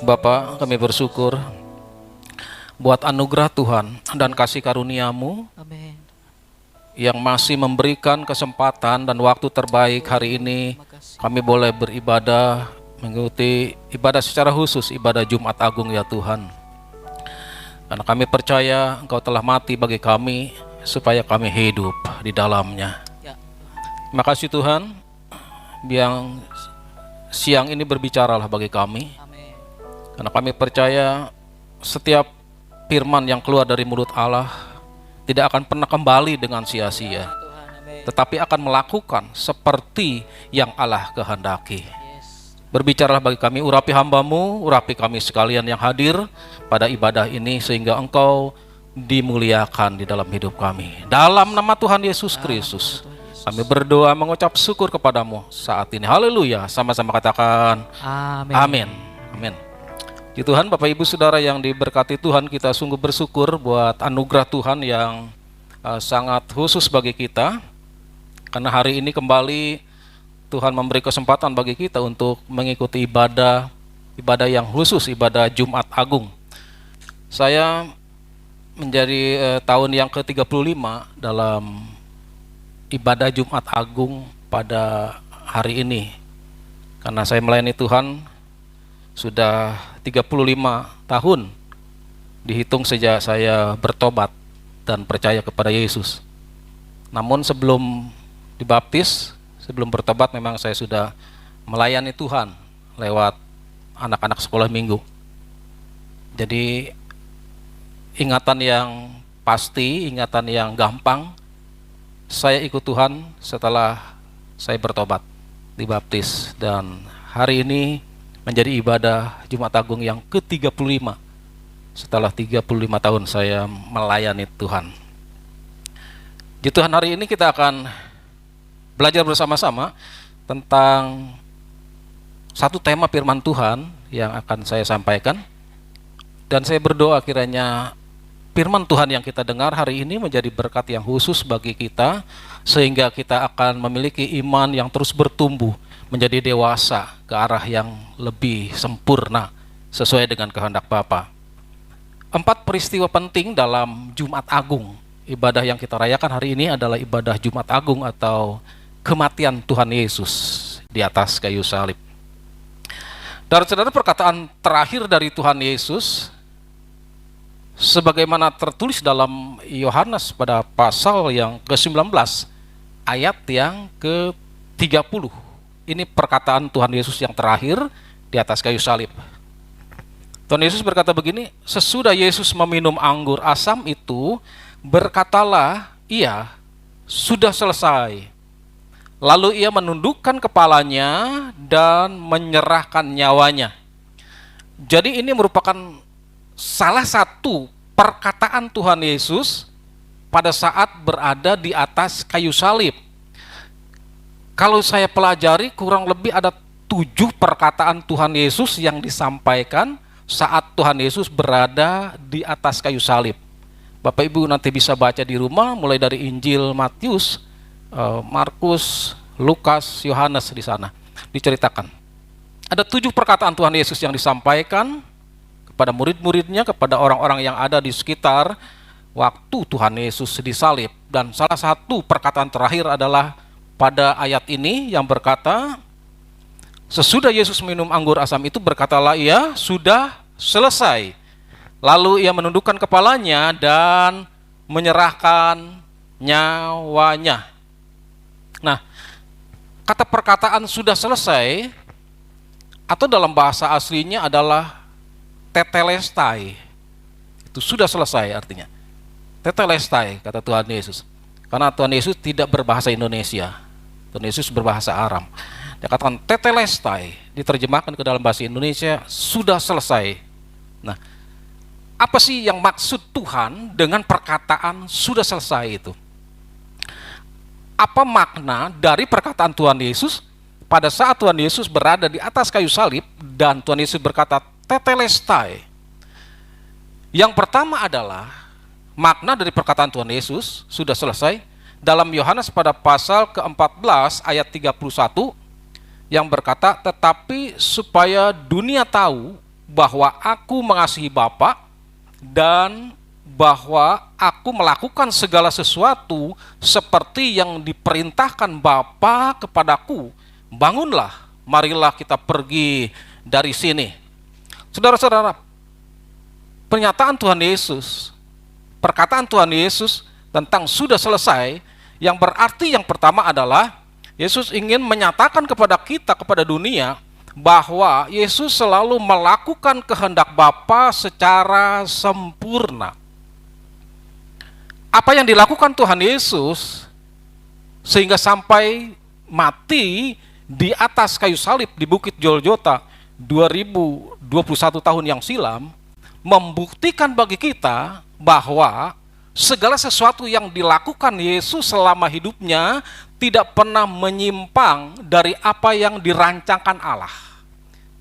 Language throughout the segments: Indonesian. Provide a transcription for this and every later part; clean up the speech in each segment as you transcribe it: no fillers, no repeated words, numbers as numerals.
Bapa, kami bersyukur buat anugerah Tuhan dan kasih karunia-Mu Amin. yang masih memberikan kesempatan dan waktu terbaik hari ini kami boleh beribadah, mengikuti ibadah secara khusus, ibadah Jumat Agung ya Tuhan. Karena kami percaya Engkau telah mati bagi kami supaya kami hidup di dalamnya. Ya. Terima kasih Tuhan, yang siang ini berbicaralah bagi kami. Amin. Karena kami percaya setiap firman yang keluar dari mulut Allah tidak akan pernah kembali dengan sia-sia, Tuhan, amin. tetapi akan melakukan seperti yang Allah kehendaki. Yes. Berbicaralah bagi kami, urapi hamba-Mu, urapi kami sekalian yang hadir pada ibadah ini, sehingga Engkau dimuliakan di dalam hidup kami. Dalam nama Tuhan Yesus Kristus, kami berdoa mengucap syukur kepadamu saat ini. Haleluya, sama-sama katakan Amin. amin. Amin. Di Tuhan, Bapak Ibu Saudara yang diberkati Tuhan, kita sungguh bersyukur buat anugerah Tuhan yang sangat khusus bagi kita. Karena hari ini kembali Tuhan memberi kesempatan bagi kita untuk mengikuti ibadah yang khusus, ibadah Jumat Agung. Saya menjadi tahun yang ke-35 dalam ibadah Jumat Agung pada hari ini. Karena saya melayani Tuhan sudah 35 tahun, dihitung sejak saya bertobat dan percaya kepada Yesus. Namun sebelum dibaptis, sebelum bertobat, memang saya sudah melayani Tuhan lewat anak-anak sekolah minggu. Jadi ingatan yang pasti, ingatan yang gampang, saya ikut Tuhan setelah saya bertobat, dibaptis, dan hari ini menjadi ibadah Jumat Agung yang ke-35 setelah 35 tahun saya melayani Tuhan. Di Tuhan, hari ini kita akan belajar bersama-sama tentang satu tema firman Tuhan yang akan saya sampaikan. Dan saya berdoa kiranya firman Tuhan yang kita dengar hari ini menjadi berkat yang khusus bagi kita, sehingga kita akan memiliki iman yang terus bertumbuh menjadi dewasa ke arah yang lebih sempurna sesuai dengan kehendak Bapa. 4 peristiwa penting dalam Jumat Agung. Ibadah yang kita rayakan hari ini adalah ibadah Jumat Agung atau kematian Tuhan Yesus di atas kayu salib. Dan saudara, perkataan terakhir dari Tuhan Yesus sebagaimana tertulis dalam Yohanes pada pasal yang ke-19 ayat yang ke-30. Ini perkataan Tuhan Yesus yang terakhir di atas kayu salib. Tuhan Yesus berkata begini, sesudah Yesus meminum anggur asam itu, berkatalah ia, sudah selesai. Lalu ia menundukkan kepalanya dan menyerahkan nyawanya. Jadi ini merupakan salah satu perkataan Tuhan Yesus pada saat berada di atas kayu salib. Kalau saya pelajari, kurang lebih ada 7 perkataan Tuhan Yesus yang disampaikan saat Tuhan Yesus berada di atas kayu salib. Bapak Ibu nanti bisa baca di rumah, mulai dari Injil Matius, Markus, Lukas, Yohanes, di sana diceritakan. Ada 7 perkataan Tuhan Yesus yang disampaikan kepada murid-muridnya, kepada orang-orang yang ada di sekitar waktu Tuhan Yesus disalib. Dan salah satu perkataan terakhir adalah pada ayat ini yang berkata, sesudah Yesus minum anggur asam itu, berkatalah ia, sudah selesai. Lalu ia menundukkan kepalanya dan menyerahkan nyawanya. Nah, kata perkataan sudah selesai atau dalam bahasa aslinya adalah tetelestai. Itu sudah selesai artinya. Tetelestai, kata Tuhan Yesus. Karena Tuhan Yesus tidak berbahasa Indonesia. Tuhan Yesus berbahasa Aram. Dia katakan tetelestai, diterjemahkan ke dalam bahasa Indonesia, sudah selesai. Nah, apa sih yang maksud Tuhan dengan perkataan sudah selesai itu? Apa makna dari perkataan Tuhan Yesus pada saat Tuhan Yesus berada di atas kayu salib dan Tuhan Yesus berkata tetelestai? Yang pertama adalah makna dari perkataan Tuhan Yesus sudah selesai dalam Yohanes pada pasal ke-14 ayat 31 yang berkata, tetapi supaya dunia tahu bahwa aku mengasihi Bapa dan bahwa aku melakukan segala sesuatu seperti yang diperintahkan Bapa kepadaku. Bangunlah, marilah kita pergi dari sini. Saudara-saudara, pernyataan Tuhan Yesus, perkataan Tuhan Yesus tentang sudah selesai, yang berarti yang pertama adalah Yesus ingin menyatakan kepada kita, kepada dunia, bahwa Yesus selalu melakukan kehendak Bapa secara sempurna. Apa yang dilakukan Tuhan Yesus sehingga sampai mati di atas kayu salib di Bukit Golgota 2021 tahun yang silam, membuktikan bagi kita bahwa segala sesuatu yang dilakukan Yesus selama hidupnya tidak pernah menyimpang dari apa yang dirancangkan Allah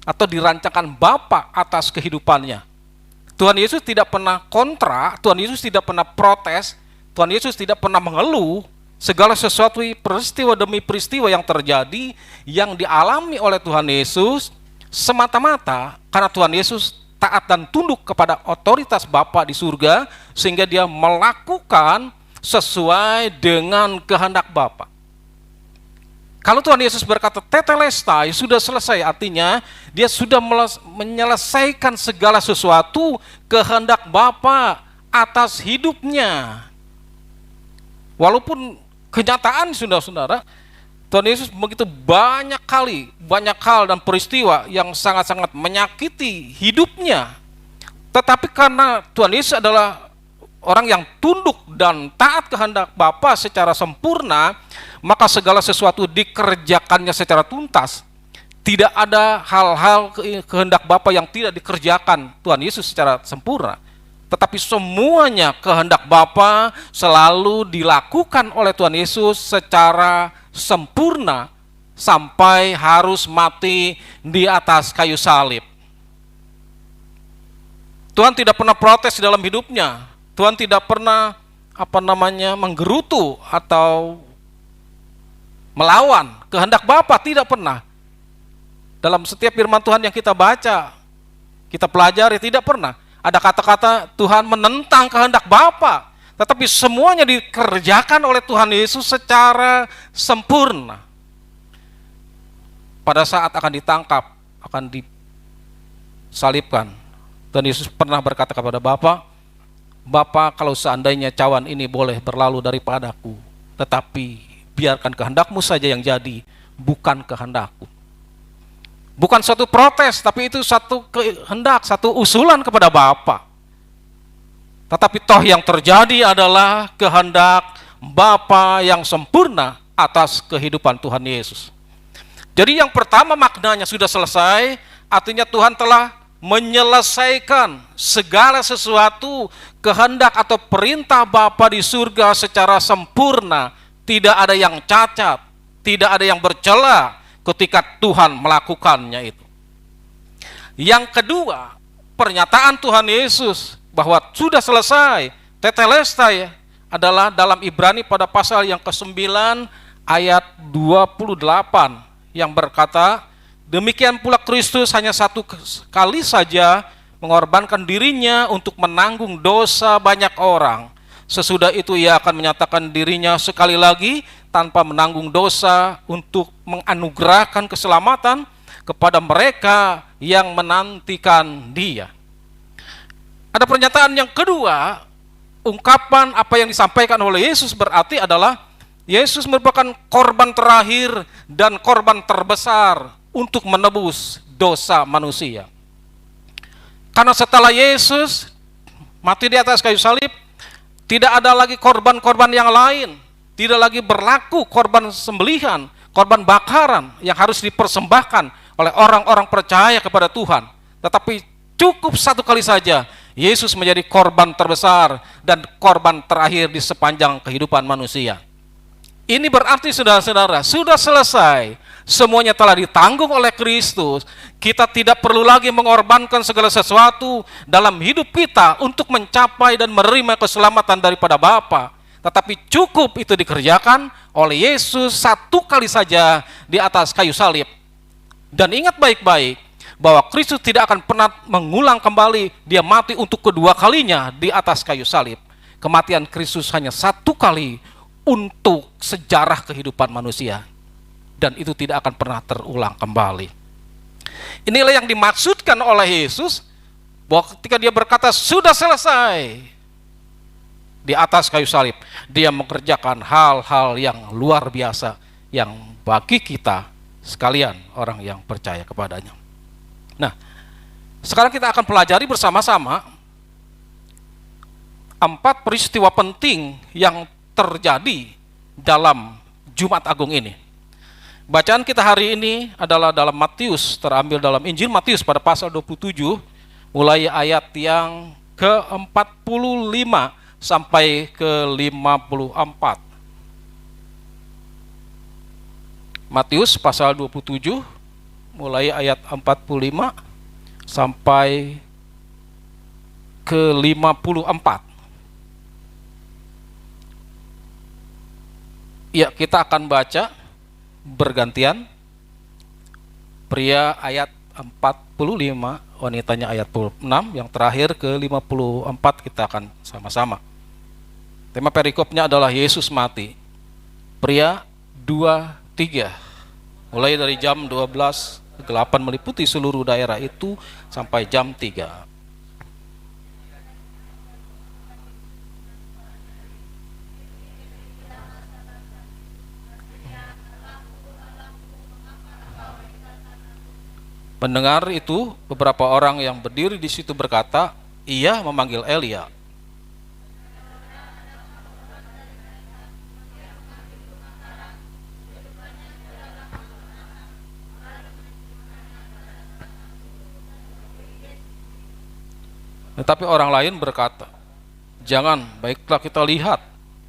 atau dirancangkan Bapa atas kehidupannya. Tuhan Yesus tidak pernah kontra, Tuhan Yesus tidak pernah protes, Tuhan Yesus tidak pernah mengeluh. Segala sesuatu peristiwa demi peristiwa yang terjadi, yang dialami oleh Tuhan Yesus, semata-mata karena Tuhan Yesus taat dan tunduk kepada otoritas Bapa di surga, sehingga dia melakukan sesuai dengan kehendak Bapa. Kalau Tuhan Yesus berkata tetelestai, sudah selesai, artinya dia sudah menyelesaikan segala sesuatu kehendak Bapa atas hidupnya. Walaupun kenyataan, saudara-saudara, Tuhan Yesus begitu banyak hal dan peristiwa yang sangat-sangat menyakiti hidupnya. Tetapi karena Tuhan Yesus adalah orang yang tunduk dan taat kehendak Bapa secara sempurna, maka segala sesuatu dikerjakannya secara tuntas. Tidak ada hal-hal kehendak Bapa yang tidak dikerjakan Tuhan Yesus secara sempurna. Tetapi semuanya kehendak Bapa selalu dilakukan oleh Tuhan Yesus secara sempurna sampai harus mati di atas kayu salib. Tuhan tidak pernah protes dalam hidupnya. Tuhan tidak pernah menggerutu atau melawan kehendak Bapa, tidak pernah. Dalam setiap firman Tuhan yang kita baca, kita pelajari, tidak pernah ada kata-kata Tuhan menentang kehendak Bapa, tetapi semuanya dikerjakan oleh Tuhan Yesus secara sempurna. Pada saat akan ditangkap, akan disalibkan, Tuhan Yesus pernah berkata kepada Bapa, Bapa, kalau seandainya cawan ini boleh berlalu daripadaku, tetapi biarkan kehendakmu saja yang jadi, bukan kehendakku. Bukan suatu protes, tapi itu satu kehendak, satu usulan kepada Bapa. Tetapi toh yang terjadi adalah kehendak Bapa yang sempurna atas kehidupan Tuhan Yesus. Jadi yang pertama maknanya sudah selesai, artinya Tuhan telah menyelesaikan segala sesuatu kehendak atau perintah Bapa di surga secara sempurna. Tidak ada yang cacat, tidak ada yang bercela ketika Tuhan melakukannya itu. Yang kedua, pernyataan Tuhan Yesus bahwa sudah selesai, tetelestai, adalah dalam Ibrani pada pasal yang ke-9 ayat 28 yang berkata, demikian pula Kristus hanya satu kali saja mengorbankan dirinya untuk menanggung dosa banyak orang. Sesudah itu ia akan menyatakan dirinya sekali lagi tanpa menanggung dosa untuk menganugerahkan keselamatan kepada mereka yang menantikan dia. Ada pernyataan yang kedua, ungkapan apa yang disampaikan oleh Yesus berarti adalah Yesus merupakan korban terakhir dan korban terbesar untuk menebus dosa manusia. Karena setelah Yesus mati di atas kayu salib, tidak ada lagi korban-korban yang lain. Tidak lagi berlaku korban sembelihan, korban bakaran yang harus dipersembahkan oleh orang-orang percaya kepada Tuhan. Tetapi cukup satu kali saja Yesus menjadi korban terbesar dan korban terakhir di sepanjang kehidupan manusia. Ini berarti saudara-saudara, sudah selesai. Semuanya telah ditanggung oleh Kristus. Kita tidak perlu lagi mengorbankan segala sesuatu dalam hidup kita untuk mencapai dan menerima keselamatan daripada Bapa. Tetapi cukup itu dikerjakan oleh Yesus satu kali saja di atas kayu salib. Dan ingat baik-baik bahwa Kristus tidak akan pernah mengulang kembali, dia mati untuk kedua kalinya di atas kayu salib. Kematian Kristus hanya satu kali untuk sejarah kehidupan manusia, dan itu tidak akan pernah terulang kembali. Inilah yang dimaksudkan oleh Yesus bahwa ketika dia berkata sudah selesai di atas kayu salib, dia mengerjakan hal-hal yang luar biasa yang bagi kita sekalian orang yang percaya kepadanya. Nah, sekarang kita akan pelajari bersama-sama 4 peristiwa penting yang terjadi dalam Jumat Agung ini. Bacaan kita hari ini adalah dalam Matius, terambil dalam Injil Matius pada pasal 27, mulai ayat yang ke-45 sampai ke-54. Matius pasal 27, mulai ayat 45 sampai ke-54. Ya, kita akan baca bergantian. Pria ayat 45, wanitanya ayat 46, yang terakhir ke-54 kita akan sama-sama. Tema perikopnya adalah Yesus mati. Pria 2:3. Mulai dari jam 12, kegelapan meliputi seluruh daerah itu sampai jam 3. Mendengar itu, beberapa orang yang berdiri di situ berkata, ia memanggil Elia. Tetapi orang lain berkata, jangan, baiklah kita lihat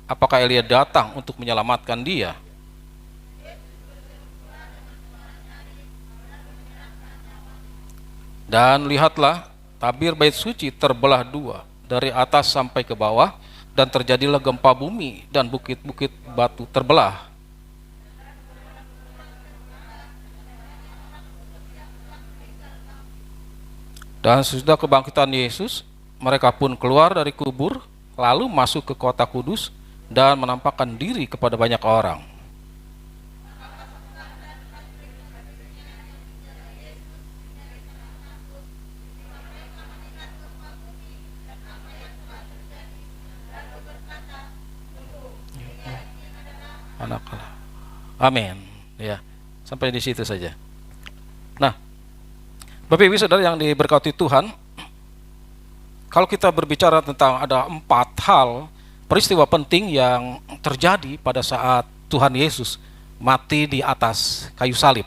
apakah Elia datang untuk menyelamatkan dia. Dan lihatlah, tabir bait suci terbelah 2 dari atas sampai ke bawah, dan terjadilah gempa bumi dan bukit-bukit batu terbelah. Dan sesudah kebangkitan Yesus, mereka pun keluar dari kubur, lalu masuk ke kota kudus dan menampakkan diri kepada banyak orang. Anak-anak. Amin. Ya, sampai di situ saja. Nah, Bapak Ibu Saudara yang diberkati Tuhan, kalau kita berbicara tentang ada 4 hal peristiwa penting yang terjadi pada saat Tuhan Yesus mati di atas kayu salib.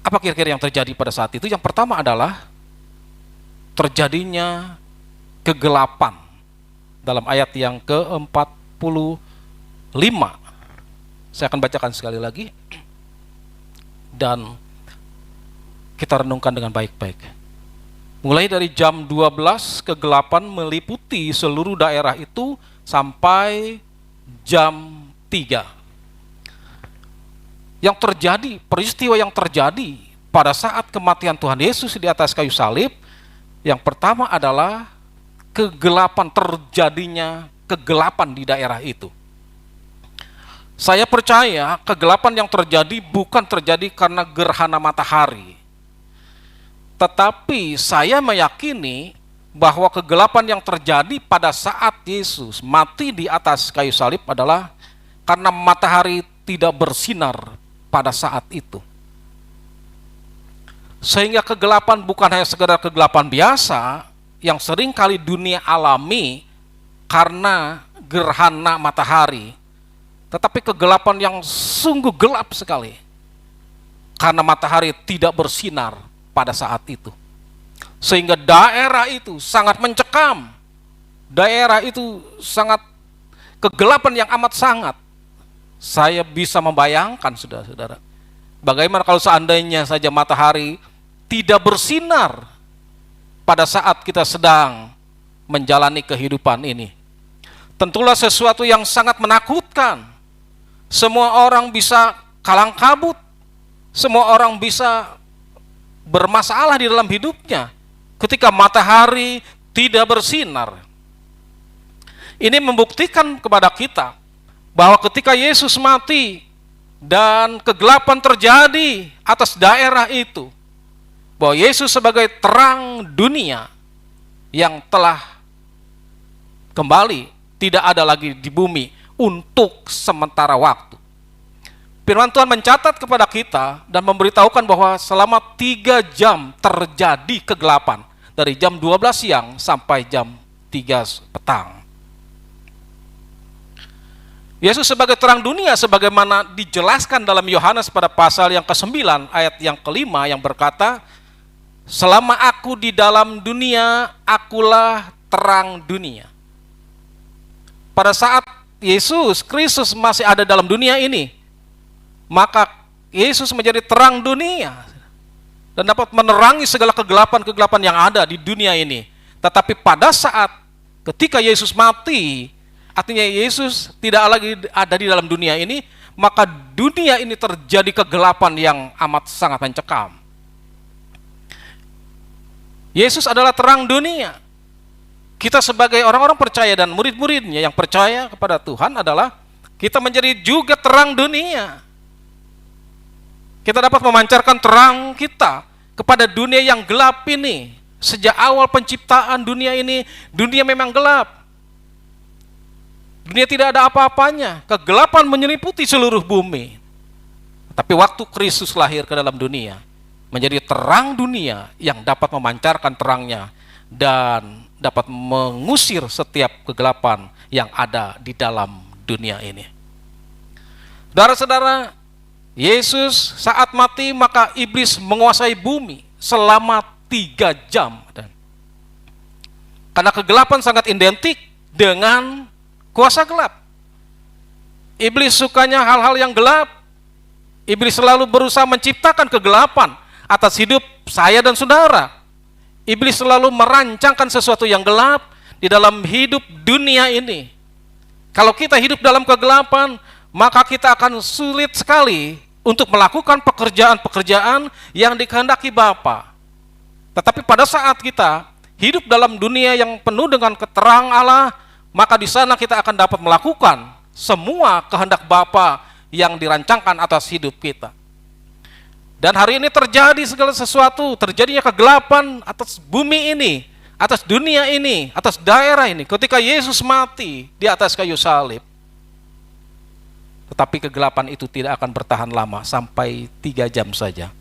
Apa kira-kira yang terjadi pada saat itu? Yang pertama adalah terjadinya kegelapan dalam ayat yang ke-45. Saya akan bacakan sekali lagi dan kita renungkan dengan baik-baik. Mulai dari jam 12, kegelapan meliputi seluruh daerah itu sampai jam 3. Yang terjadi, peristiwa yang terjadi pada saat kematian Tuhan Yesus di atas kayu salib, yang pertama adalah terjadinya kegelapan di daerah itu. Saya percaya kegelapan yang terjadi bukan terjadi karena gerhana matahari. Tetapi saya meyakini bahwa kegelapan yang terjadi pada saat Yesus mati di atas kayu salib adalah karena matahari tidak bersinar pada saat itu. Sehingga kegelapan bukan hanya sekedar kegelapan biasa yang sering kali dunia alami karena gerhana matahari, tetapi kegelapan yang sungguh gelap sekali karena matahari tidak bersinar pada saat itu. Sehingga daerah itu sangat mencekam. Daerah itu sangat kegelapan yang amat sangat. Saya bisa membayangkan, saudara-saudara, bagaimana kalau seandainya saja matahari tidak bersinar pada saat kita sedang menjalani kehidupan ini. Tentulah sesuatu yang sangat menakutkan. Semua orang bisa kalang kabut. Semua orang bisa bermasalah di dalam hidupnya ketika matahari tidak bersinar. Ini membuktikan kepada kita bahwa ketika Yesus mati dan kegelapan terjadi atas daerah itu, bahwa Yesus sebagai terang dunia yang telah kembali tidak ada lagi di bumi untuk sementara waktu. Firman Tuhan mencatat kepada kita dan memberitahukan bahwa selama 3 jam terjadi kegelapan, dari jam 12 siang sampai jam 3 petang. Yesus sebagai terang dunia sebagaimana dijelaskan dalam Yohanes pada pasal yang ke-9 ayat yang ke-5 yang berkata, selama aku di dalam dunia, akulah terang dunia. Pada saat Yesus Kristus masih ada dalam dunia ini, maka Yesus menjadi terang dunia dan dapat menerangi segala kegelapan-kegelapan yang ada di dunia ini. Tetapi pada saat ketika Yesus mati, artinya Yesus tidak lagi ada di dalam dunia ini, maka dunia ini terjadi kegelapan yang amat sangat mencekam. Yesus adalah terang dunia. Kita sebagai orang-orang percaya dan murid-muridnya yang percaya kepada Tuhan adalah kita menjadi juga terang dunia. Kita dapat memancarkan terang kita kepada dunia yang gelap ini. Sejak awal penciptaan dunia ini, dunia memang gelap. Dunia tidak ada apa-apanya. Kegelapan menyelimuti seluruh bumi. Tapi waktu Kristus lahir ke dalam dunia, menjadi terang dunia yang dapat memancarkan terangnya dan dapat mengusir setiap kegelapan yang ada di dalam dunia ini. Saudara-saudara, Yesus saat mati maka iblis menguasai bumi selama 3 jam. Karena kegelapan sangat identik dengan kuasa gelap. Iblis sukanya hal-hal yang gelap. Iblis selalu berusaha menciptakan kegelapan atas hidup saya dan saudara. Iblis selalu merancangkan sesuatu yang gelap di dalam hidup dunia ini. Kalau kita hidup dalam kegelapan, maka kita akan sulit sekali untuk melakukan pekerjaan-pekerjaan yang dikehendaki Bapa. Tetapi pada saat kita hidup dalam dunia yang penuh dengan keterang Allah, maka di sana kita akan dapat melakukan semua kehendak Bapa yang dirancangkan atas hidup kita. Dan hari ini terjadi segala sesuatu, terjadinya kegelapan atas bumi ini, atas dunia ini, atas daerah ini, ketika Yesus mati di atas kayu salib. Tetapi kegelapan itu tidak akan bertahan lama, sampai 3 jam saja.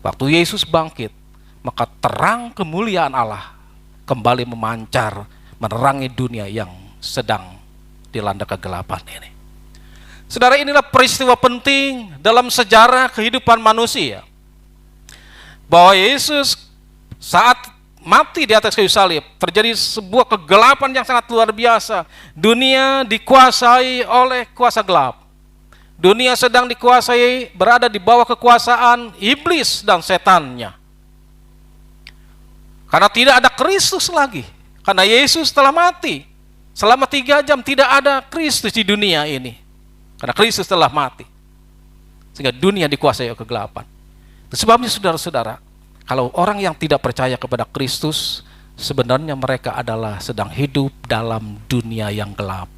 Waktu Yesus bangkit, maka terang kemuliaan Allah kembali memancar, menerangi dunia yang sedang dilanda kegelapan ini. Saudara, inilah peristiwa penting dalam sejarah kehidupan manusia. Bahwa Yesus saat mati di atas kayu salib, terjadi sebuah kegelapan yang sangat luar biasa. Dunia dikuasai oleh kuasa gelap. Dunia sedang dikuasai, berada di bawah kekuasaan iblis dan setannya. Karena tidak ada Kristus lagi. Karena Yesus telah mati. Selama 3 jam tidak ada Kristus di dunia ini. Karena Kristus telah mati. Sehingga dunia dikuasai oleh kegelapan. Itu sebabnya saudara-saudara, kalau orang yang tidak percaya kepada Kristus, sebenarnya mereka adalah sedang hidup dalam dunia yang gelap.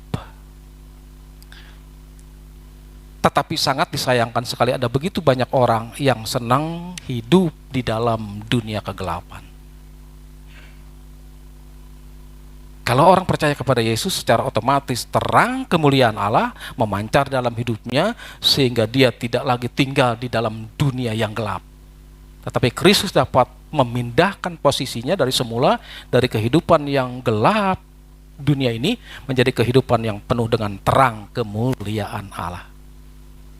Tetapi sangat disayangkan sekali ada begitu banyak orang yang senang hidup di dalam dunia kegelapan. Kalau orang percaya kepada Yesus, secara otomatis terang kemuliaan Allah memancar dalam hidupnya, sehingga dia tidak lagi tinggal di dalam dunia yang gelap. Tetapi Kristus dapat memindahkan posisinya dari semula, dari kehidupan yang gelap dunia ini, menjadi kehidupan yang penuh dengan terang kemuliaan Allah.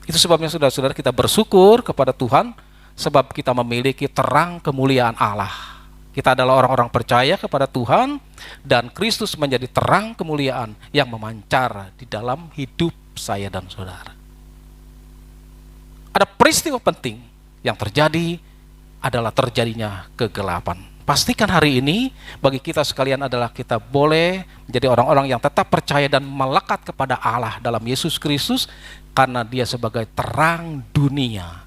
Itu sebabnya saudara-saudara, kita bersyukur kepada Tuhan, sebab kita memiliki terang kemuliaan Allah. Kita adalah orang-orang percaya kepada Tuhan, dan Kristus menjadi terang kemuliaan yang memancar di dalam hidup saya dan saudara. Ada peristiwa penting yang terjadi, adalah terjadinya kegelapan. Pastikan hari ini bagi kita sekalian adalah kita boleh menjadi orang-orang yang tetap percaya dan melekat kepada Allah dalam Yesus Kristus, karena Dia sebagai terang dunia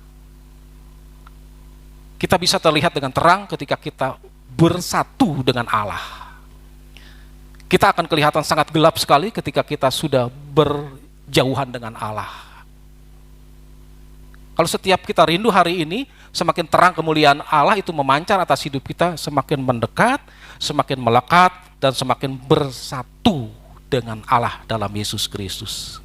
Kita bisa terlihat dengan terang ketika kita bersatu dengan Allah. Kita akan kelihatan sangat gelap sekali ketika kita sudah berjauhan dengan Allah. Kalau setiap kita rindu hari ini, semakin terang kemuliaan Allah itu memancar atas hidup kita, semakin mendekat, semakin melekat, dan semakin bersatu dengan Allah dalam Yesus Kristus.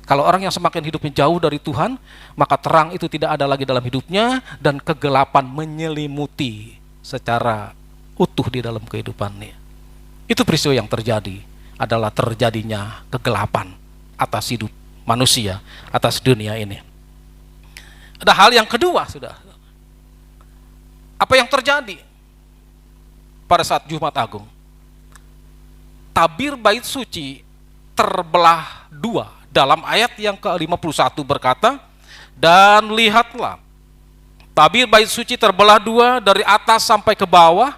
Kalau orang yang semakin hidupnya jauh dari Tuhan, maka terang itu tidak ada lagi dalam hidupnya, dan kegelapan menyelimuti secara utuh di dalam kehidupannya. Itu peristiwa yang terjadi, adalah terjadinya kegelapan atas hidup manusia, atas dunia ini. Ada hal yang kedua, sudah. Apa yang terjadi pada saat Jumat Agung? Tabir bait suci terbelah dua. Dalam ayat yang ke-51 berkata, dan lihatlah, tabir bait suci terbelah dua dari atas sampai ke bawah,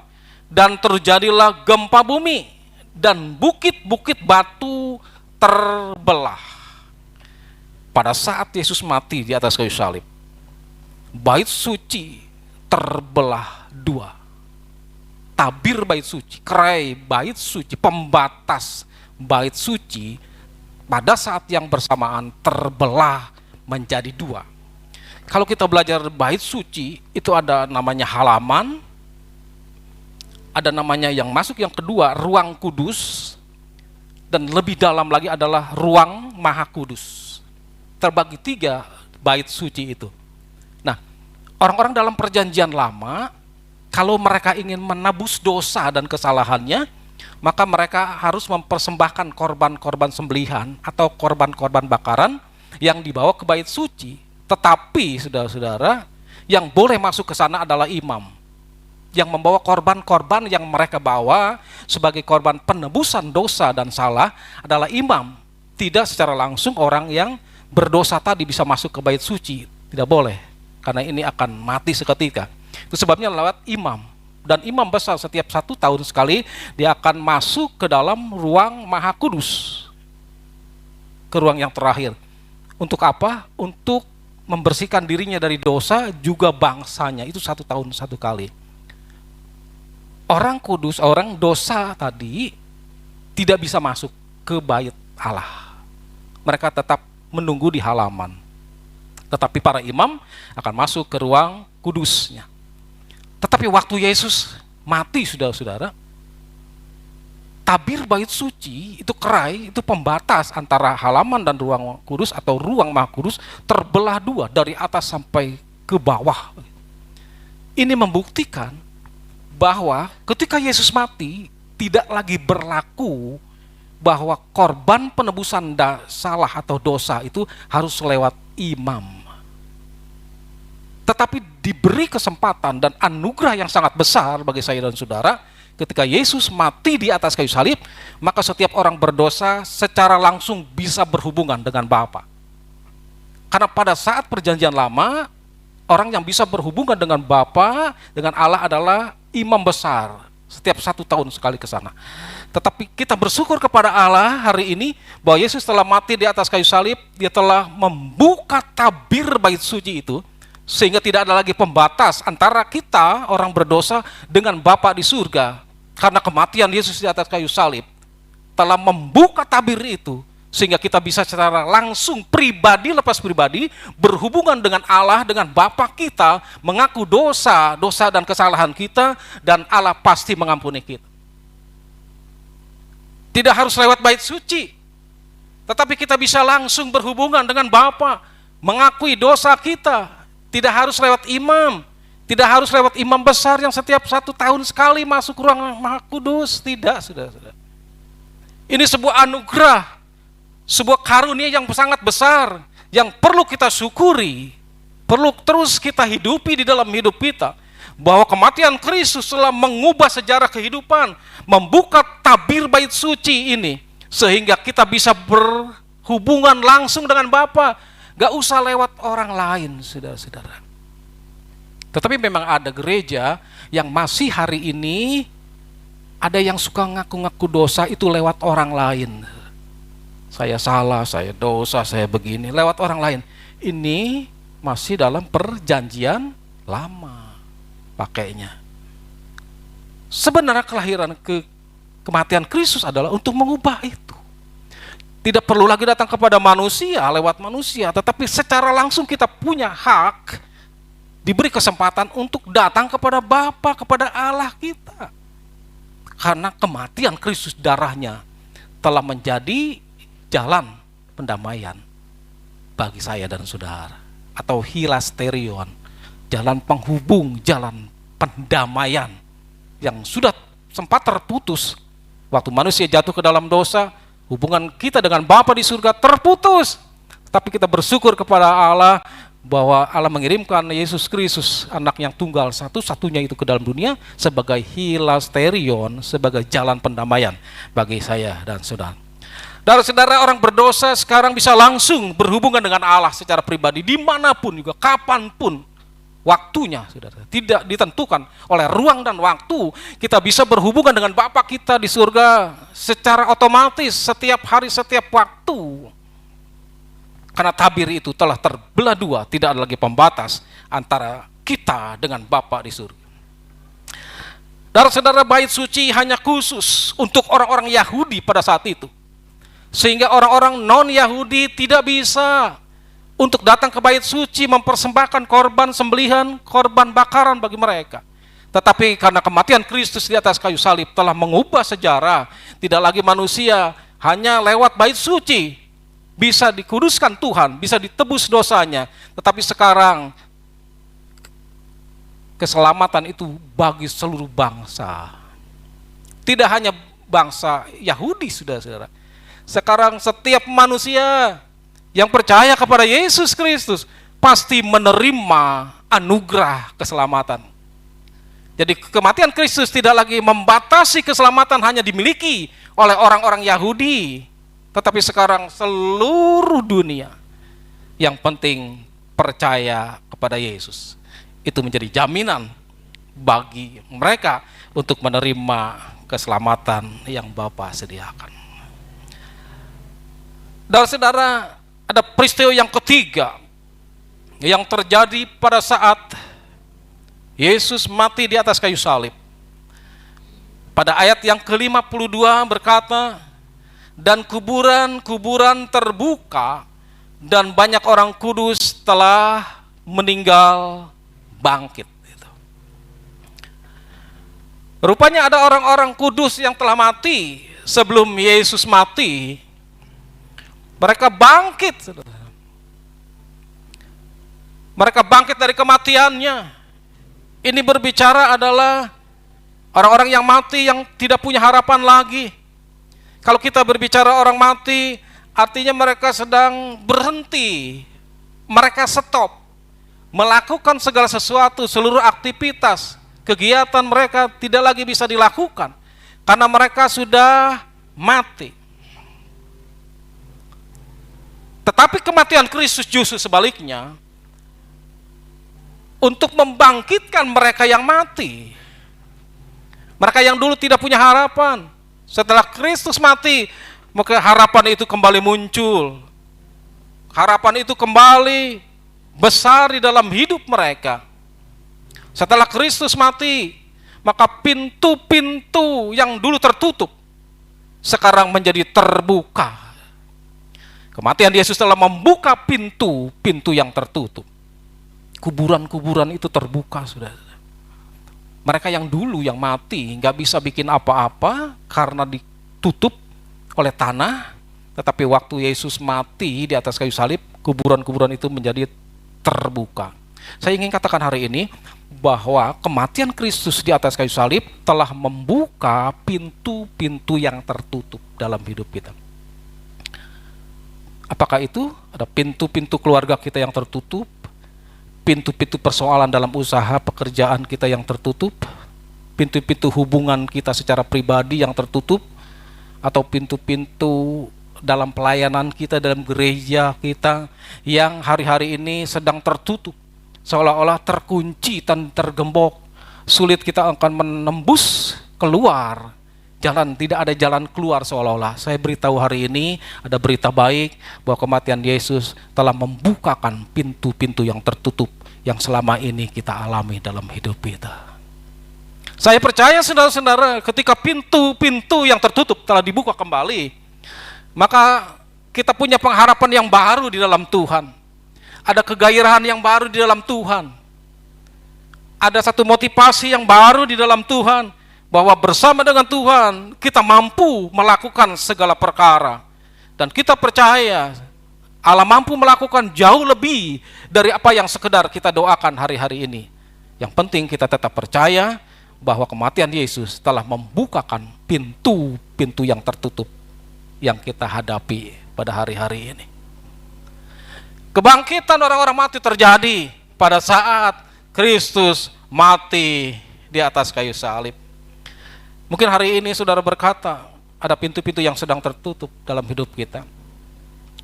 dan terjadilah gempa bumi, dan bukit-bukit batu terbelah. Pada saat Yesus mati di atas kayu salib, bait suci terbelah dua. Tabir bait suci, kerai bait suci, pembatas bait suci pada saat yang bersamaan terbelah menjadi dua. Kalau kita belajar bait suci, itu ada namanya halaman, ada namanya yang masuk yang kedua, ruang kudus, dan lebih dalam lagi adalah ruang maha kudus. Terbagi tiga bait suci itu. Nah, orang-orang dalam perjanjian lama, kalau mereka ingin menebus dosa dan kesalahannya, maka mereka harus mempersembahkan korban-korban sembelihan atau korban-korban bakaran yang dibawa ke bait suci. Tetapi saudara-saudara, yang boleh masuk ke sana adalah imam. Yang membawa korban-korban yang mereka bawa sebagai korban penebusan dosa dan salah adalah imam. Tidak secara langsung orang yang berdosa tadi bisa masuk ke bait suci. Tidak boleh, karena ini akan mati seketika. Itu sebabnya lewat imam. Dan imam besar setiap 1 tahun sekali dia akan masuk ke dalam ruang maha kudus, ke ruang yang terakhir. Untuk apa? Untuk membersihkan dirinya dari dosa, juga bangsanya. Itu 1 tahun 1 kali. Orang kudus, orang dosa tadi tidak bisa masuk ke bait Allah. Mereka tetap menunggu di halaman. Tetapi para imam akan masuk ke ruang kudusnya. Tetapi waktu Yesus mati, saudara-saudara, tabir bait suci, itu kerai, itu pembatas antara halaman dan ruang kudus atau ruang maha kudus, terbelah dua dari atas sampai ke bawah. Ini membuktikan bahwa ketika Yesus mati, tidak lagi berlaku bahwa korban penebusan salah atau dosa itu harus lewat imam. Tetapi diberi kesempatan dan anugerah yang sangat besar bagi saya dan saudara, ketika Yesus mati di atas kayu salib, maka setiap orang berdosa secara langsung bisa berhubungan dengan Bapa. Karena pada saat perjanjian lama, orang yang bisa berhubungan dengan Bapa, dengan Allah adalah imam besar. Setiap 1 tahun sekali ke sana. Tetapi kita bersyukur kepada Allah hari ini bahwa Yesus telah mati di atas kayu salib, dia telah membuka tabir bait suci itu, sehingga tidak ada lagi pembatas antara kita orang berdosa dengan Bapa di surga. Karena kematian Yesus di atas kayu salib telah membuka tabir itu, sehingga kita bisa secara langsung pribadi lepas pribadi berhubungan dengan Allah, dengan Bapa kita, mengaku dosa dan kesalahan kita, dan Allah pasti mengampuni kita. Tidak harus lewat bait suci, tetapi kita bisa langsung berhubungan dengan Bapa, mengakui dosa kita. Tidak harus lewat imam, tidak harus lewat imam besar yang setiap 1 tahun sekali masuk ruang maha kudus. Tidak, saudara-saudara. Ini sebuah anugerah, sebuah karunia yang sangat besar, yang perlu kita syukuri, perlu terus kita hidupi di dalam hidup kita. Bahwa kematian Kristus telah mengubah sejarah kehidupan, membuka tabir bait suci ini, sehingga kita bisa berhubungan langsung dengan Bapa. Gak usah lewat orang lain, saudara-saudara. Tetapi memang ada gereja yang masih hari ini ada yang suka ngaku-ngaku dosa itu lewat orang lain. Saya salah, saya dosa, saya begini, lewat orang lain. Ini masih dalam perjanjian lama. pakainya. Sebenarnya kematian Kristus adalah untuk mengubah itu. Tidak perlu lagi datang kepada manusia, lewat manusia, tetapi secara langsung kita punya hak, diberi kesempatan untuk datang kepada Bapa, kepada Allah kita. Karena kematian Kristus, darahnya telah menjadi jalan pendamaian bagi saya dan saudara. Atau hilasterion, jalan penghubung, jalan pendamaian yang sudah sempat terputus. Waktu manusia jatuh ke dalam dosa, hubungan kita dengan Bapa di surga terputus. Tapi kita bersyukur kepada Allah bahwa Allah mengirimkan Yesus Kristus, anak yang tunggal satu-satunya itu ke dalam dunia sebagai hilasterion, sebagai jalan pendamaian bagi saya dan saudara. Saudara, orang berdosa sekarang bisa langsung berhubungan dengan Allah secara pribadi, dimanapun juga, kapanpun. Waktunya, saudara, tidak ditentukan oleh ruang dan waktu. Kita bisa berhubungan dengan Bapa kita di surga secara otomatis setiap hari, setiap waktu. Karena tabir itu telah terbelah dua, tidak ada lagi pembatas antara kita dengan Bapa di surga. Saudara, bait suci hanya khusus untuk orang-orang Yahudi pada saat itu. Sehingga orang-orang non-Yahudi tidak bisa untuk datang ke bait suci mempersembahkan korban sembelihan, korban bakaran bagi mereka. Tetapi karena kematian Kristus di atas kayu salib telah mengubah sejarah, tidak lagi manusia hanya lewat bait suci bisa dikuduskan Tuhan, bisa ditebus dosanya. Tetapi sekarang keselamatan itu bagi seluruh bangsa. Tidak hanya bangsa Yahudi, saudara-saudara. Sekarang setiap manusia yang percaya kepada Yesus Kristus pasti menerima anugerah keselamatan. Jadi kematian Kristus tidak lagi membatasi keselamatan hanya dimiliki oleh orang-orang Yahudi, tetapi sekarang seluruh dunia yang penting percaya kepada Yesus. Itu menjadi jaminan bagi mereka untuk menerima keselamatan yang Bapa sediakan. Dan saudara, ada peristiwa yang ketiga yang terjadi pada saat Yesus mati di atas kayu salib. Pada ayat yang ke-52 berkata, dan kuburan-kuburan terbuka dan banyak orang kudus telah meninggal bangkit. Rupanya ada orang-orang kudus yang telah mati sebelum Yesus mati. Mereka bangkit, saudara. Mereka bangkit dari kematiannya. Ini berbicara adalah orang-orang yang mati yang tidak punya harapan lagi. Kalau kita berbicara orang mati, artinya mereka sedang berhenti. Mereka stop melakukan segala sesuatu, seluruh aktivitas, kegiatan mereka tidak lagi bisa dilakukan karena mereka sudah mati. Tetapi kematian Kristus justru sebaliknya, untuk membangkitkan mereka yang mati. Mereka yang dulu tidak punya harapan. Setelah Kristus mati, maka harapan itu kembali muncul. Harapan itu kembali besar di dalam hidup mereka. Setelah Kristus mati, maka pintu-pintu yang dulu tertutup sekarang menjadi terbuka. Kematian Yesus telah membuka pintu-pintu yang tertutup. Kuburan-kuburan itu terbuka, saudara. Mereka yang dulu yang mati nggak bisa bikin apa-apa karena ditutup oleh tanah. Tetapi waktu Yesus mati di atas kayu salib, kuburan-kuburan itu menjadi terbuka. Saya ingin katakan hari ini bahwa kematian Kristus di atas kayu salib telah membuka pintu-pintu yang tertutup dalam hidup kita. Apakah itu? Ada pintu-pintu keluarga kita yang tertutup, pintu-pintu persoalan dalam usaha pekerjaan kita yang tertutup, pintu-pintu hubungan kita secara pribadi yang tertutup, atau pintu-pintu dalam pelayanan kita, dalam gereja kita yang hari-hari ini sedang tertutup, seolah-olah terkunci dan tergembok, sulit kita akan menembus keluar. Tidak ada jalan keluar seolah-olah. Saya beritahu hari ini ada berita baik bahwa kematian Yesus telah membukakan pintu-pintu yang tertutup yang selama ini kita alami dalam hidup kita. Saya percaya saudara-saudara, ketika pintu-pintu yang tertutup telah dibuka kembali, maka kita punya pengharapan yang baru di dalam Tuhan. Ada kegairahan yang baru di dalam Tuhan. Ada satu motivasi yang baru di dalam Tuhan, bahwa bersama dengan Tuhan kita mampu melakukan segala perkara. Dan kita percaya Allah mampu melakukan jauh lebih dari apa yang sekedar kita doakan hari-hari ini. Yang penting kita tetap percaya bahwa kematian Yesus telah membukakan pintu-pintu yang tertutup yang kita hadapi pada hari-hari ini. Kebangkitan orang-orang mati terjadi pada saat Kristus mati di atas kayu salib. Mungkin hari ini saudara berkata, ada pintu-pintu yang sedang tertutup dalam hidup kita.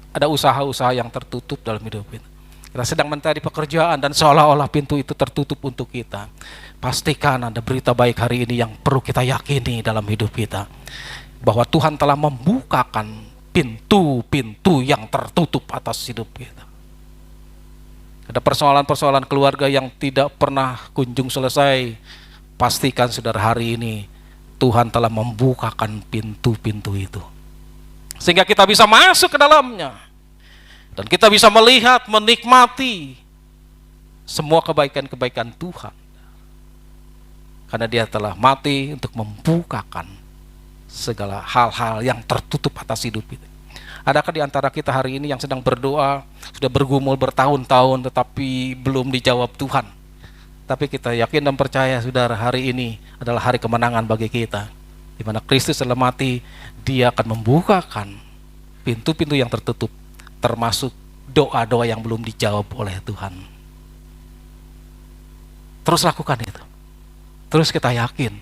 Ada usaha-usaha yang tertutup dalam hidup kita. Kita sedang mencari pekerjaan dan seolah-olah pintu itu tertutup untuk kita. Pastikan ada berita baik hari ini yang perlu kita yakini dalam hidup kita. Bahwa Tuhan telah membukakan pintu-pintu yang tertutup atas hidup kita. Ada persoalan-persoalan keluarga yang tidak pernah kunjung selesai. Pastikan saudara hari ini Tuhan telah membukakan pintu-pintu itu. Sehingga kita bisa masuk ke dalamnya. Dan kita bisa melihat, menikmati semua kebaikan-kebaikan Tuhan. Karena Dia telah mati untuk membukakan segala hal-hal yang tertutup atas hidup kita. Adakah di antara kita hari ini yang sedang berdoa, sudah bergumul bertahun-tahun tetapi belum dijawab Tuhan? Tapi kita yakin dan percaya saudara, hari ini adalah hari kemenangan bagi kita. Di mana Kristus telah mati, Dia akan membukakan pintu-pintu yang tertutup, termasuk doa-doa yang belum dijawab oleh Tuhan. Terus lakukan itu. Terus kita yakin,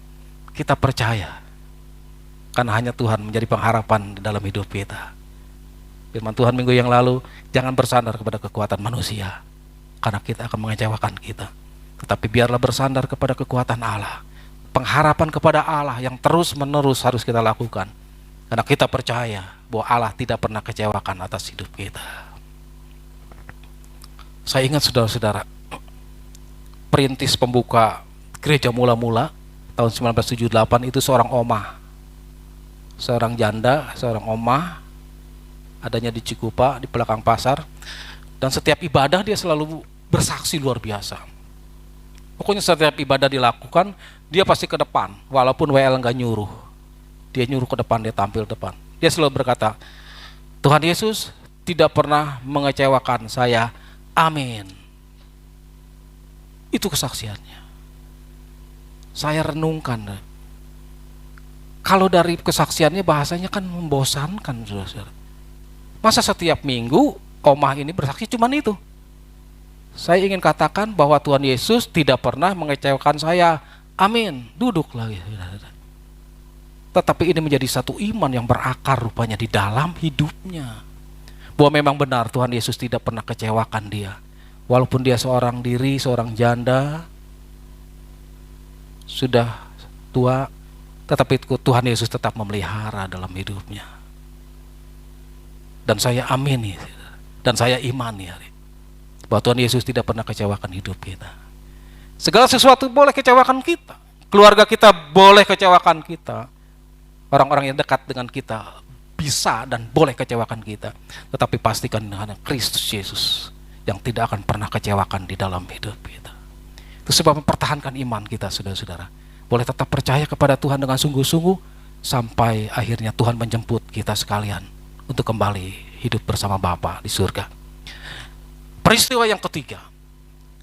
kita percaya. Karena hanya Tuhan menjadi pengharapan di dalam hidup kita. Firman Tuhan minggu yang lalu, jangan bersandar kepada kekuatan manusia, karena kita akan mengecewakan kita. Tetapi biarlah bersandar kepada kekuatan Allah. Pengharapan kepada Allah yang terus-menerus harus kita lakukan. Karena kita percaya bahwa Allah tidak pernah kecewakan atas hidup kita. Saya ingat saudara-saudara, perintis pembuka gereja mula-mula tahun 1978 itu seorang omah. Seorang janda, seorang omah, adanya di Cikupa, di belakang pasar. Dan setiap ibadah dia selalu bersaksi luar biasa. Pokoknya setiap ibadah dilakukan, dia pasti ke depan, walaupun WL nggak nyuruh. Dia nyuruh ke depan, dia tampil depan. Dia selalu berkata, Tuhan Yesus tidak pernah mengecewakan saya. Amin. Itu kesaksiannya. Saya renungkan. Kalau dari kesaksiannya bahasanya kan membosankan, saudara. Masa setiap minggu omah ini bersaksi cuman itu? Saya ingin katakan bahwa Tuhan Yesus tidak pernah mengecewakan saya. Amin. Duduk lagi. Tetapi ini menjadi satu iman yang berakar rupanya di dalam hidupnya. Bahwa memang benar Tuhan Yesus tidak pernah kecewakan dia. Walaupun dia seorang diri, seorang janda, sudah tua, tetapi Tuhan Yesus tetap memelihara dalam hidupnya. Dan saya amini, dan saya imani bahwa Tuhan Yesus tidak pernah kecewakan hidup kita. Segala sesuatu boleh kecewakan kita. Keluarga kita boleh kecewakan kita. Orang-orang yang dekat dengan kita bisa dan boleh kecewakan kita. Tetapi pastikan hanya Kristus Yesus yang tidak akan pernah kecewakan di dalam hidup kita. Itu sebab mempertahankan iman kita, saudara-saudara. Boleh tetap percaya kepada Tuhan dengan sungguh-sungguh sampai akhirnya Tuhan menjemput kita sekalian untuk kembali hidup bersama Bapa di surga. Peristiwa yang ketiga,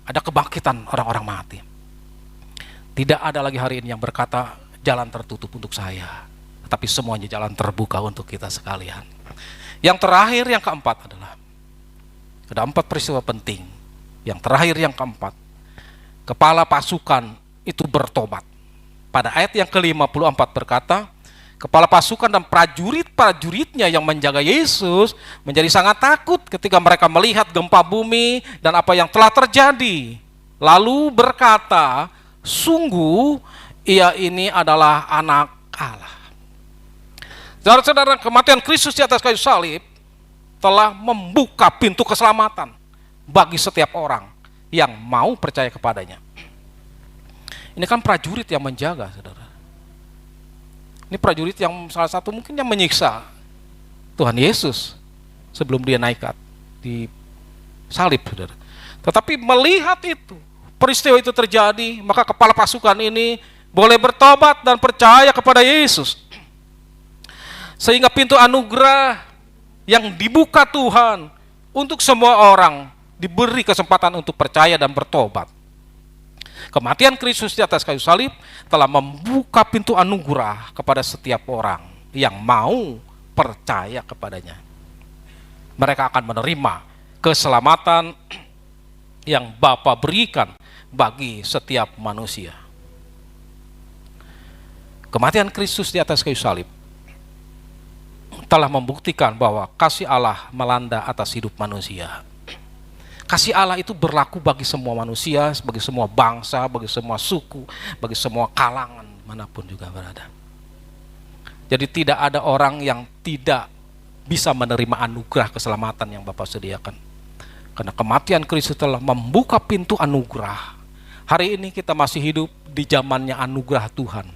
ada kebangkitan orang-orang mati. Tidak ada lagi hari ini yang berkata jalan tertutup untuk saya, tetapi semuanya jalan terbuka untuk kita sekalian. Yang terakhir, yang keempat adalah ada 4 peristiwa penting. Yang terakhir, yang keempat, kepala pasukan itu bertobat. Pada ayat yang ke-54 berkata, kepala pasukan dan prajurit-prajuritnya yang menjaga Yesus menjadi sangat takut ketika mereka melihat gempa bumi dan apa yang telah terjadi. Lalu berkata, sungguh ia ini adalah anak Allah. Saudara-saudara, kematian Kristus di atas kayu salib telah membuka pintu keselamatan bagi setiap orang yang mau percaya kepadanya. Ini kan prajurit yang menjaga, saudara. Ini prajurit yang salah satu mungkin yang menyiksa Tuhan Yesus sebelum dia naik di salib, saudara. Tetapi melihat itu, peristiwa itu terjadi, maka kepala pasukan ini boleh bertobat dan percaya kepada Yesus. Sehingga pintu anugerah yang dibuka Tuhan untuk semua orang diberi kesempatan untuk percaya dan bertobat. Kematian Kristus di atas kayu salib telah membuka pintu anugerah kepada setiap orang yang mau percaya kepadanya. Mereka akan menerima keselamatan yang Bapa berikan bagi setiap manusia. Kematian Kristus di atas kayu salib telah membuktikan bahwa kasih Allah melanda atas hidup manusia. Kasih Allah itu berlaku bagi semua manusia, bagi semua bangsa, bagi semua suku, bagi semua kalangan manapun juga berada. Jadi tidak ada orang yang tidak bisa menerima anugerah keselamatan yang Bapa sediakan. Karena kematian Kristus telah membuka pintu anugerah. Hari ini kita masih hidup di zamannya anugerah Tuhan.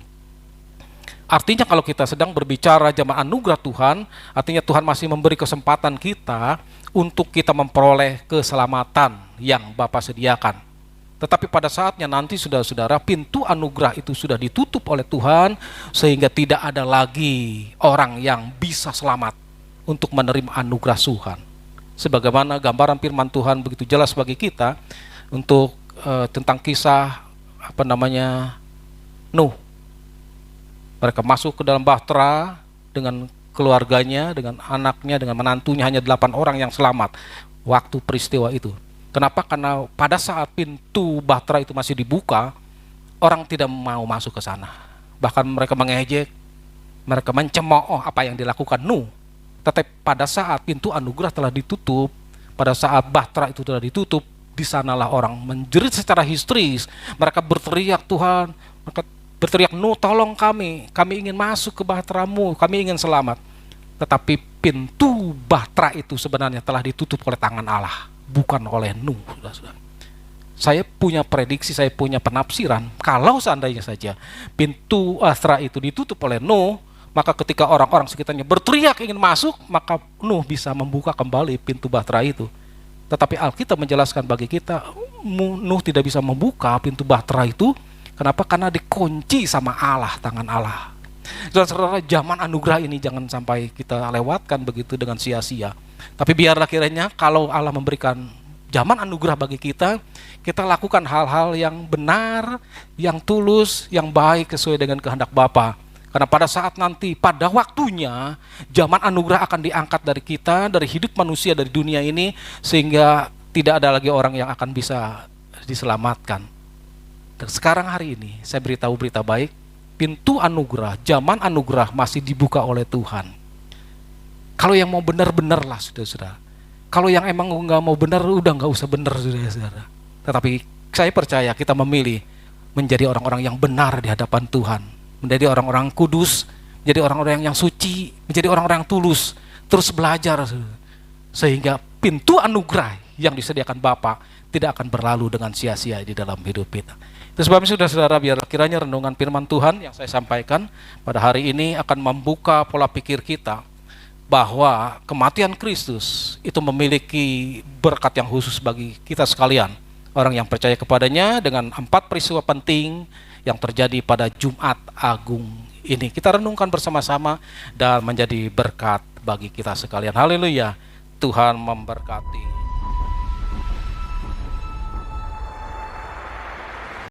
Artinya kalau kita sedang berbicara zaman anugerah Tuhan, artinya Tuhan masih memberi kesempatan kita untuk kita memperoleh keselamatan yang Bapa sediakan. Tetapi pada saatnya nanti saudara-saudara, pintu anugerah itu sudah ditutup oleh Tuhan, sehingga tidak ada lagi orang yang bisa selamat untuk menerima anugerah Tuhan. Sebagaimana gambaran firman Tuhan begitu jelas bagi kita untuk tentang kisah Nuh. Mereka masuk ke dalam bahtera dengan keluarganya, dengan anaknya, dengan menantunya, hanya 8 orang yang selamat waktu peristiwa itu. Kenapa? Karena pada saat pintu bahtera itu masih dibuka, orang tidak mau masuk ke sana. Bahkan mereka mengejek, mereka mencemooh apa yang dilakukan Nuh. Tetapi pada saat pintu anugerah telah ditutup, pada saat bahtera itu telah ditutup, di sanalah orang menjerit secara histeris. Mereka berteriak, Tuhan, mereka berteriak, Nuh, tolong kami ingin masuk ke bahteramu, kami ingin selamat. Tetapi pintu bahtera itu sebenarnya telah ditutup oleh tangan Allah, bukan oleh Nuh. Saya punya prediksi, saya punya penafsiran, kalau seandainya saja pintu bahtera itu ditutup oleh Nuh, maka ketika orang-orang sekitarnya berteriak ingin masuk, maka Nuh bisa membuka kembali pintu bahtera itu. Tetapi Alkitab menjelaskan bagi kita, Nuh tidak bisa membuka pintu bahtera itu. Kenapa? Karena dikunci sama Allah, tangan Allah. Saudara-saudara, zaman anugerah ini jangan sampai kita lewatkan begitu dengan sia-sia. Tapi biarlah kiranya kalau Allah memberikan zaman anugerah bagi kita, kita lakukan hal-hal yang benar, yang tulus, yang baik sesuai dengan kehendak Bapa. Karena pada saat nanti, pada waktunya, zaman anugerah akan diangkat dari kita, dari hidup manusia, dari dunia ini, sehingga tidak ada lagi orang yang akan bisa diselamatkan. Dan sekarang hari ini saya beritahu berita baik, pintu anugerah, zaman anugerah masih dibuka oleh Tuhan. Kalau yang mau benar-benar lah saudara-saudara. Kalau yang emang nggak mau benar, udah nggak usah benar saudara-saudara. Tetapi saya percaya kita memilih menjadi orang-orang yang benar di hadapan Tuhan, menjadi orang-orang kudus, menjadi orang-orang yang suci, menjadi orang-orang yang tulus, terus belajar sehingga pintu anugerah yang disediakan Bapa tidak akan berlalu dengan sia-sia di dalam hidup kita. Itu sebabnya saudara-saudara, biar kiranya renungan firman Tuhan yang saya sampaikan pada hari ini akan membuka pola pikir kita bahwa kematian Kristus itu memiliki berkat yang khusus bagi kita sekalian, orang yang percaya kepadanya, dengan 4 peristiwa penting yang terjadi pada Jumat Agung ini. Kita renungkan bersama-sama dan menjadi berkat bagi kita sekalian. Haleluya. Tuhan memberkati.